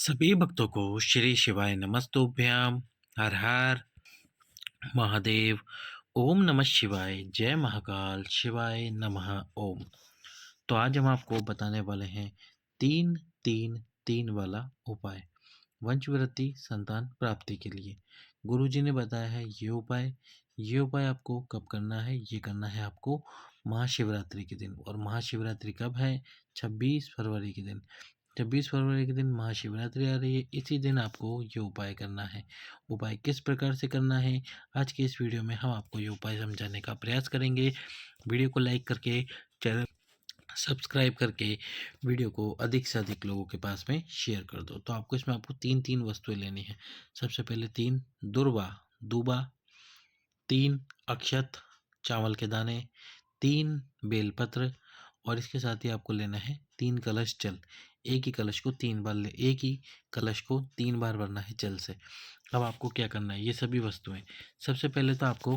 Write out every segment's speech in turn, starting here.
सभी भक्तों को श्री शिवाय नमस्तुभ्याम। हर हर महादेव। ओम नमः शिवाय। जय महाकाल। शिवाय नमः। ओम। तो आज हम आपको बताने वाले हैं 3-3-3 वाला उपाय वंशवृद्धि संतान प्राप्ति के लिए। गुरुजी ने बताया है ये उपाय आपको कब करना है। ये करना है आपको महाशिवरात्रि के दिन। और महाशिवरात्रि कब है? 26 फरवरी के दिन। 26 फरवरी के दिन महाशिवरात्रि आ रही है। इसी दिन आपको ये उपाय करना है। उपाय किस प्रकार से करना है, आज के इस वीडियो में हम आपको ये उपाय समझाने का प्रयास करेंगे। वीडियो को लाइक करके, चैनल सब्सक्राइब करके वीडियो को अधिक से अधिक लोगों के पास में शेयर कर दो। तो आपको तीन तीन वस्तुएं लेनी है। सबसे पहले 3 दुर्वा दूबा, 3 अक्षत चावल के दाने, 3 बेलपत्र और इसके साथ ही आपको लेना है 3 कलश जल। एक ही कलश को 3 बार एक ही कलश को 3 बार भरना है जल से। अब आपको क्या करना है, ये सभी वस्तुएं सबसे पहले तो आपको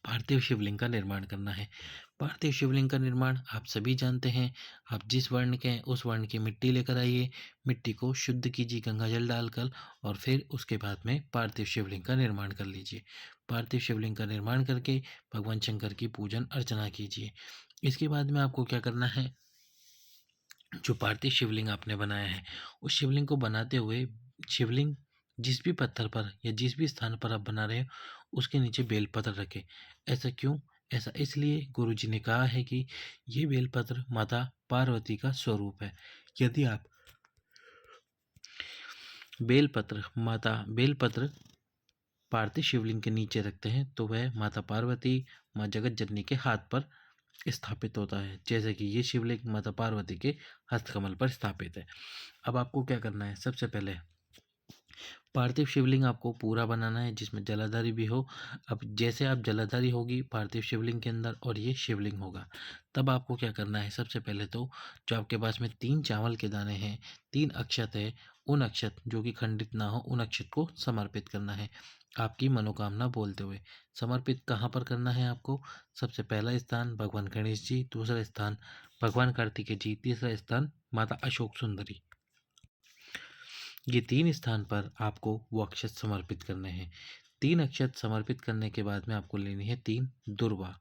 पार्थिव शिवलिंग का निर्माण करना है। पार्थिव शिवलिंग का निर्माण आप सभी जानते हैं। आप जिस वर्ण के हैं उस वर्ण की मिट्टी लेकर आइए। मिट्टी को शुद्ध कीजिए गंगा जल डालकर और फिर उसके बाद में पार्थिव शिवलिंग का निर्माण कर लीजिए। पार्थिव शिवलिंग का निर्माण करके भगवान शंकर की पूजन अर्चना कीजिए। इसके बाद में आपको क्या करना है, जो पार्थिव शिवलिंग आपने बनाया है उस शिवलिंग को बनाते हुए शिवलिंग जिस भी पत्थर पर या जिस भी स्थान पर आप बना रहे हो उसके नीचे बेलपत्र रखें। ऐसा क्यों? ऐसा इसलिए गुरुजी ने कहा है कि ये बेलपत्र माता पार्वती का स्वरूप है। यदि आप बेलपत्र पार्थिव शिवलिंग के नीचे रखते हैं तो वह माता पार्वती माँ जगत जननी के हाथ पर स्थापित होता है, जैसे कि ये शिवलिंग माता पार्वती के हस्तकमल पर स्थापित है। अब आपको क्या करना है, सबसे पहले पार्थिव शिवलिंग आपको पूरा बनाना है जिसमें जलाधारी भी हो। अब जैसे आप जलाधारी होगी पार्थिव शिवलिंग के अंदर और ये शिवलिंग होगा, तब आपको क्या करना है, सबसे पहले तो जो आपके पास में 3 चावल के दाने हैं, 3 अक्षत है, उन अक्षत जो कि खंडित ना हो उन अक्षत को समर्पित करना है आपकी मनोकामना बोलते हुए। समर्पित कहाँ पर करना है आपको? सबसे पहला स्थान भगवान गणेश जी, दूसरा स्थान भगवान कार्तिकेय जी, तीसरा स्थान माता अशोक सुंदरी। ये 3 स्थान पर आपको वो अक्षत समर्पित करने हैं। 3 अक्षत समर्पित करने के बाद में आपको लेनी है 3 दुर्वा।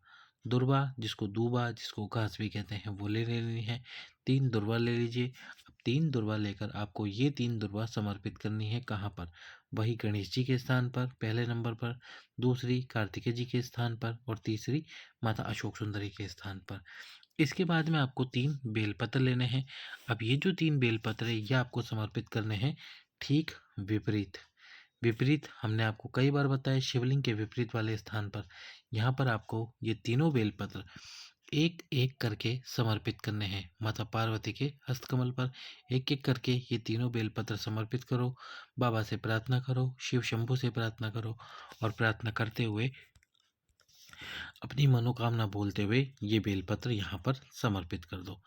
दुर्वा जिसको दूबा जिसको घास भी कहते हैं वो ले लेनी है। 3 दुर्वा ले लीजिए। अब 3 दुर्वा लेकर आपको ये 3 दुर्वा समर्पित करनी है कहाँ पर? वही गणेश जी के स्थान पर पहले नंबर पर, दूसरी कार्तिकेय जी के स्थान पर और तीसरी माता अशोक सुंदरी के स्थान पर। इसके बाद में आपको 3 बेलपत्र लेने हैं। अब ये जो 3 बेलपत्र है ये आपको समर्पित करने हैं ठीक विपरीत। विपरीत हमने आपको कई बार बताया, शिवलिंग के विपरीत वाले स्थान पर। यहाँ पर आपको ये तीनों बेलपत्र एक एक करके समर्पित करने हैं माता पार्वती के हस्तकमल पर। एक एक करके ये तीनों बेलपत्र समर्पित करो। बाबा से प्रार्थना करो, शिव शंभू से प्रार्थना करो और प्रार्थना करते हुए अपनी मनोकामना बोलते हुए ये बेलपत्र यहाँ पर समर्पित कर दो।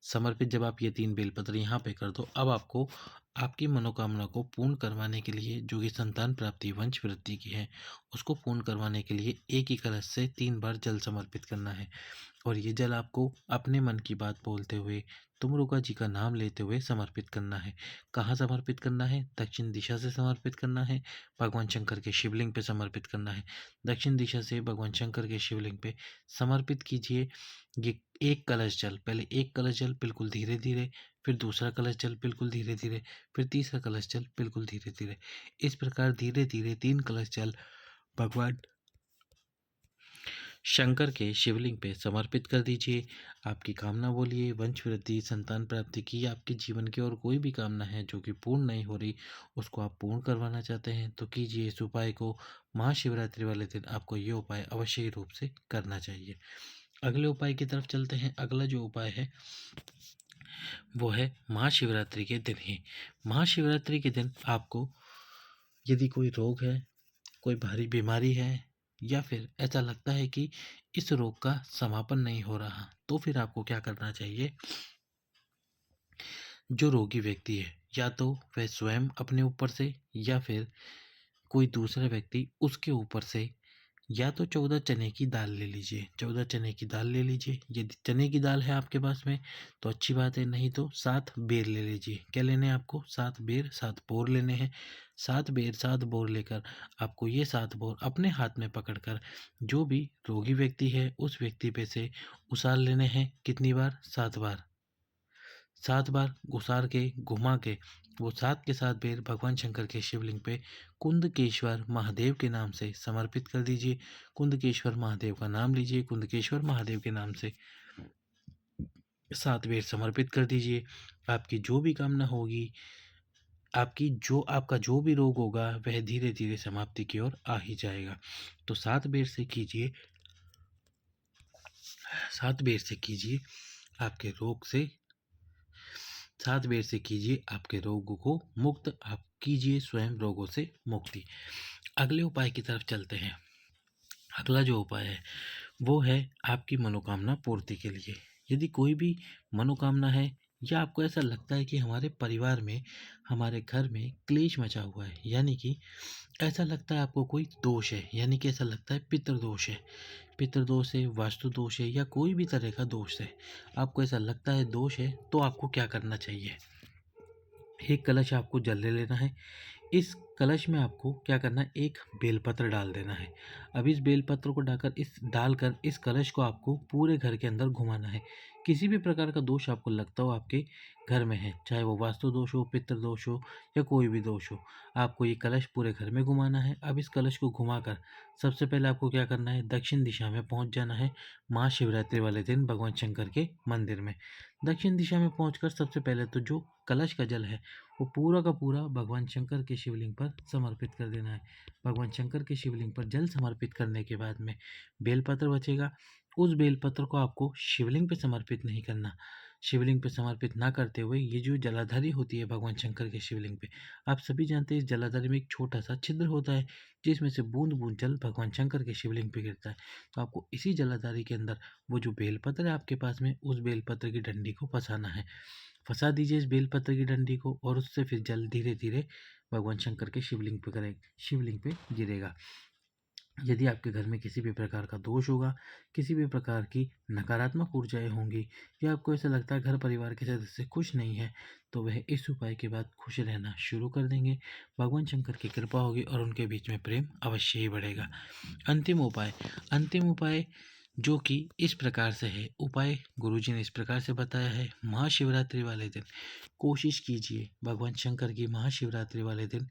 समर्पित जब आप ये 3 बेलपत्र यहाँ पे कर दो, अब आपको आपकी मनोकामना को पूर्ण करवाने के लिए जो कि संतान प्राप्ति वंश वृद्धि की है उसको पूर्ण करवाने के लिए एक ही कलश से 3 बार जल समर्पित करना है। और ये जल आपको अपने मन की बात बोलते हुए तुमरुका जी का नाम लेते हुए समर्पित करना है। कहाँ समर्पित करना है? दक्षिण दिशा से समर्पित करना है। भगवान शंकर के शिवलिंग पे समर्पित करना है। दक्षिण दिशा से भगवान शंकर के शिवलिंग पे समर्पित कीजिए ये एक कलश जल। पहले एक कलश जल बिल्कुल धीरे धीरे, फिर दूसरा कलश जल बिल्कुल धीरे धीरे, फिर तीसरा कलश जल बिल्कुल धीरे धीरे। इस प्रकार धीरे धीरे 3 कलश जल भगवान शंकर के शिवलिंग पे समर्पित कर दीजिए। आपकी कामना बोलिए, वंश वृद्धि संतान प्राप्ति की, आपके जीवन की और कोई भी कामना है जो कि पूर्ण नहीं हो रही उसको आप पूर्ण करवाना चाहते हैं तो कीजिए इस उपाय को। महाशिवरात्रि वाले दिन आपको ये उपाय अवश्य रूप से करना चाहिए। अगले उपाय की तरफ चलते हैं। अगला जो उपाय है वो है महाशिवरात्रि के दिन ही। महाशिवरात्रि के दिन आपको यदि कोई रोग है, कोई भारी बीमारी है या फिर ऐसा लगता है कि इस रोग का समापन नहीं हो रहा, तो फिर आपको क्या करना चाहिए? जो रोगी व्यक्ति है या तो वह स्वयं अपने ऊपर से या फिर कोई दूसरा व्यक्ति उसके ऊपर से या तो 14 चने की दाल ले लीजिए, 14 चने की दाल ले लीजिए। यदि चने की दाल है आपके पास में तो अच्छी बात है, नहीं तो 7 बेर ले लीजिए। क्या लेने हैं आपको? 7 बेर, 7 बोर लेने हैं। 7 बेर 7 बोर लेकर आपको ये 7 बोर अपने हाथ में पकड़कर जो भी रोगी व्यक्ति है उस व्यक्ति पे से उसार लेने हैं। कितनी बार? 7 बार। 7 बार उसार के घुमा के वो 7 के 7 बेर भगवान शंकर के शिवलिंग पे कुंदकेश्वर महादेव के नाम से समर्पित कर दीजिए। कुंदकेश्वर महादेव का नाम लीजिए, कुंदकेश्वर महादेव के नाम से 7 बेर समर्पित कर दीजिए। आपकी जो भी कामना होगी, आपका जो भी रोग होगा वह धीरे धीरे समाप्ति की ओर आ ही जाएगा। तो 7 बेर से कीजिए, 7 बेर से कीजिए आपके रोग से 7 बेर से कीजिए आपके रोगों को मुक्त। आप कीजिए स्वयं रोगों से मुक्ति। अगले उपाय की तरफ चलते हैं। अगला जो उपाय है वो है आपकी मनोकामना पूर्ति के लिए। यदि कोई भी मनोकामना है या आपको ऐसा लगता है कि हमारे परिवार में, हमारे घर में क्लेश मचा हुआ है, यानी कि ऐसा लगता है आपको कोई दोष है, यानी कि ऐसा लगता है पितृदोष है, पितृदोष है, वास्तु दोष है या कोई भी तरह का दोष है, आपको ऐसा लगता है दोष है, तो आपको क्या करना चाहिए? एक कलश आपको जल ले लेना है। इस कलश में आपको क्या करना है? एक बेलपत्र डाल देना है। अब इस बेलपत्र को डालकर इस कलश को आपको पूरे घर के अंदर घुमाना है। किसी भी प्रकार का दोष आपको लगता हो आपके घर में है, चाहे वो वास्तु दोष हो, पितृ दोष हो या कोई भी दोष हो, आपको ये कलश पूरे घर में घुमाना है। अब इस कलश को घुमाकर सबसे पहले आपको क्या करना है? दक्षिण दिशा में पहुंच जाना है। महाशिवरात्रि वाले दिन भगवान शंकर के मंदिर में दक्षिण दिशा में पहुंचकर सबसे पहले तो जो कलश का जल है वो पूरा का पूरा भगवान शंकर के शिवलिंग पर समर्पित कर देना है। भगवान शंकर के शिवलिंग पर जल समर्पित करने के बाद में बेलपत्र बचेगा। उस बेलपत्र को आपको शिवलिंग पे समर्पित नहीं करना। शिवलिंग पे समर्पित ना करते हुए ये जो जलाधारी होती है भगवान शंकर के शिवलिंग पे, आप सभी जानते हैं इस जलाधारी में एक छोटा सा छिद्र होता है जिसमें से बूंद बूंद जल भगवान शंकर के शिवलिंग पे गिरता है। तो आपको इसी जलाधारी के अंदर वो जो बेलपत्र है आपके पास में, उस बेलपत्र की डंडी को फंसाना है। फंसा दीजिए इस बेलपत्र की डंडी को और उससे फिर जल धीरे धीरे भगवान शंकर के शिवलिंग पे गिरेगा। यदि आपके घर में किसी भी प्रकार का दोष होगा, किसी भी प्रकार की नकारात्मक ऊर्जाएं होंगी या आपको ऐसा लगता है घर परिवार के सदस्य खुश नहीं है, तो वह इस उपाय के बाद खुश रहना शुरू कर देंगे। भगवान शंकर की कृपा होगी और उनके बीच में प्रेम अवश्य ही बढ़ेगा। अंतिम उपाय जो कि इस प्रकार से है, उपाय गुरुजी ने इस प्रकार से बताया है। महाशिवरात्रि वाले दिन कोशिश कीजिए, भगवान शंकर की महाशिवरात्रि वाले दिन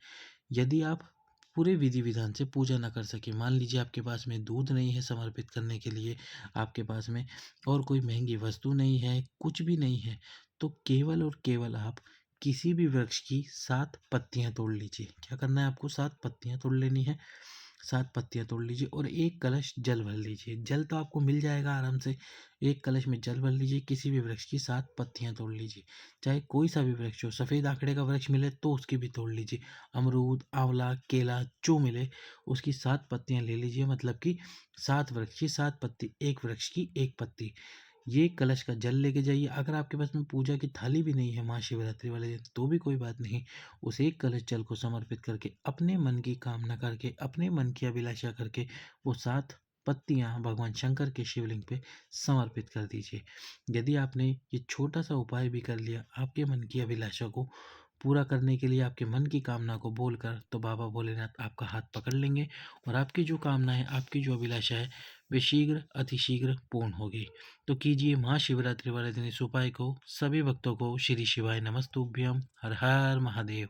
यदि आप पूरे विधि विधान से पूजा ना कर सके, मान लीजिए आपके पास में दूध नहीं है समर्पित करने के लिए, आपके पास में और कोई महंगी वस्तु नहीं है, कुछ भी नहीं है, तो केवल और केवल आप किसी भी वृक्ष की 7 पत्तियां तोड़ लीजिए। क्या करना है आपको? 7 पत्तियां तोड़ लेनी है। 7 पत्तियां तोड़ लीजिए और एक कलश जल भर लीजिए। जल तो आपको मिल जाएगा आराम से। एक कलश में जल भर लीजिए, किसी भी वृक्ष की 7 पत्तियां तोड़ लीजिए, चाहे कोई सा भी वृक्ष हो। सफ़ेद आकड़े का वृक्ष मिले तो उसकी भी तोड़ लीजिए। अमरूद, आंवला, केला जो मिले उसकी 7 पत्तियां ले लीजिए, मतलब कि 7 वृक्ष की 7 पत्ती, एक वृक्ष की एक पत्ती। ये कलश का जल लेके जाइए। अगर आपके पास में पूजा की थाली भी नहीं है महाशिवरात्रि वाले दिन, तो भी कोई बात नहीं। उस एक कलश जल को समर्पित करके, अपने मन की कामना करके, अपने मन की अभिलाषा करके वो 7 पत्तियां भगवान शंकर के शिवलिंग पे समर्पित कर दीजिए। यदि आपने ये छोटा सा उपाय भी कर लिया आपके मन की अभिलाषा को पूरा करने के लिए, आपके मन की कामना को बोलकर, तो बाबा भोलेनाथ आपका हाथ पकड़ लेंगे और आपकी जो कामना है, आपकी जो अभिलाषा है, वे शीघ्र अतिशीघ्र पूर्ण होगी। तो कीजिए महाशिवरात्रि वाले दिन इस उपाय को। सभी भक्तों को श्री शिवाय नमस्तुभ्यम। हर हर महादेव।